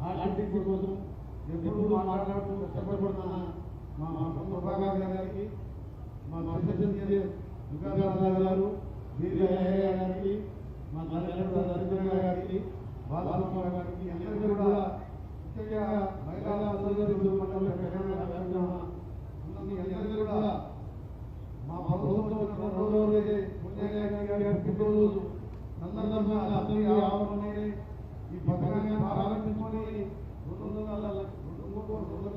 RTC కోసం ఎప్పుడు మాట్లాడుతూ కష్టపడుతున్న మా ప్రభాకర్ గారికి, మా గారు, గారికి, మా గారికి, బాలరామ గారికి అందరూ కూడా ముఖ్యంగా మహిళా సోదరులు అందరూ కూడా మా ప్రభుత్వం రోజులైతే పుట్టినరోజు సందర్భంగా అసెంబ్లీ ఆవరణలోనే ఈ పథకాన్ని ప్రారంభించుకొని 2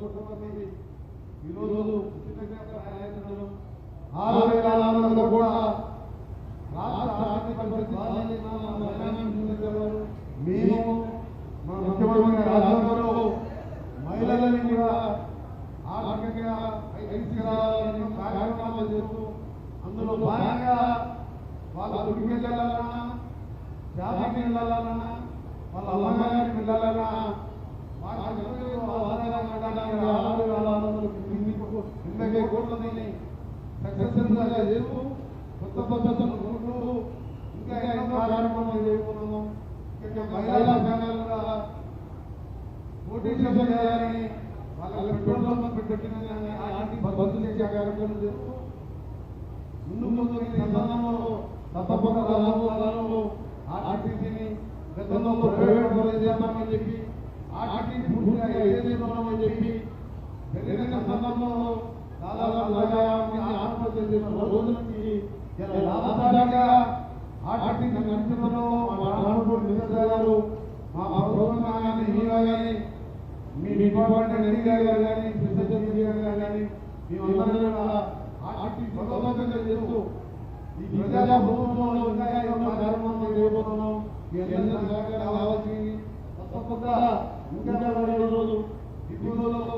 కోట్ల మంది ఈరోజు ప్రయాణించడం 6,400 కోట్ల రాష్ట్ర ఆర్థిక పరిస్థితి మేము మా ముఖ్యమంత్రి రాజ్యాంగంలో మహిళలని కూడా ఆర్థికంగా తీసుకురావాలని కార్యక్రమాలు చేస్తూ అందులో భాగంగా వాళ్ళ గుడికి వెళ్ళాలన్నా, జాతికి వెళ్ళాలన్నా, వాళ్ళ అమ్మగారికి వెళ్ళాలన్నా, కోట్లని సక్సెస్ఫుల్గా చేస్తూ కొత్త పద్ధతులు కొనుక్కుంటూ ఇంకా ఎన్నో కార్యక్రమాలు చేయబోతున్నాం. మహిళా సంఘాలు కూడా పోటీ చేయాలని వాళ్ళ పెట్రోల్ పెట్టిన బస్సులు ఇచ్చే కార్యక్రమం చేస్తూ ముందు సందర్భంలో తప్పకుండా రాబోయే ఆర్టీసీని గతంలో ప్రైవేట్ చేద్దామని చెప్పి ఆర్టీసీ పూర్తిగా చేద్దామని చెప్పి జరిగిన సందర్భంలో దాదాపు ఆత్మహత్య చేసిన రోజు నుంచి లాభదాయకంగా ఆర్టీసీ నడుపుతున్నాం. మా రామపూడి మినిస్టర్ గారు, మా ప్రభుత్వం కానీ కానీ మీ డిపార్ట్మెంట్ ఎన్నికలు కానీ కానీ మేమందరం కూడా ఆర్టీసీ బలోపేతంగా చేస్తూ ఈ ప్రజా ప్రభుత్వంలో ఇంకా ఎన్నో కార్యక్రమాలు చేయబోతున్నాం. సహకారం కావాల్సి తప్పకుండా ఇంకా రోజు డిపోలలో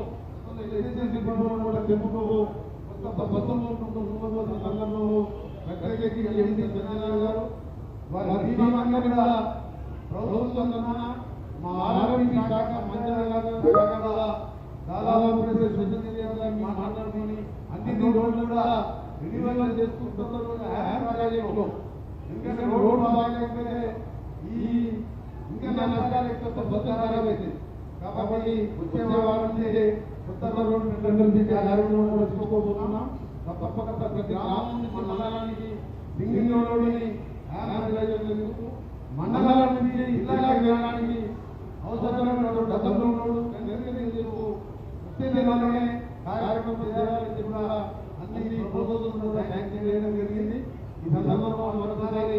కూడా చెప్పుకో కొత్త బస్సులు సంఘంలో గారు వారి దీపాన్ని కూడా ప్రభుత్వం మా ఆరోగ్య శాఖ మంత్రి దాదాపు మాట్లాడుకొని అన్ని రోడ్లు కూడా రెన్యువల్ చేసుకుంటూ ఎందుకంటే రోడ్డు బాగాలేకపోతే ఈ ఇంకా బస్సు ఖరాబ్ అవుతుంది. కాబట్టి వచ్చే వారం నుంచి కొత్త రోడ్డు కార్యక్రమం కూడా చూసుకోబోతున్నాం. తప్పకుండా ప్రతి గ్రామం నుంచి మండలానికి సింగిల్ రోడ్డుని మండలాల నుంచి జిల్లా గ్రామానికి అవసరమైన డబ్బులు వచ్చే దినాల్లోనే కార్యక్రమం చేయాలని కూడా అన్ని ప్రభుత్వం శాంక్షన్ చేయడం జరిగింది. ఈ సందర్భంలో మరొకసారి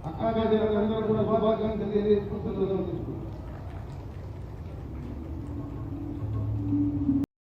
అక్కా గారి అందరూ కూడా శుభాకాంక్షలు తెలియజేసుకుంటున్నారు.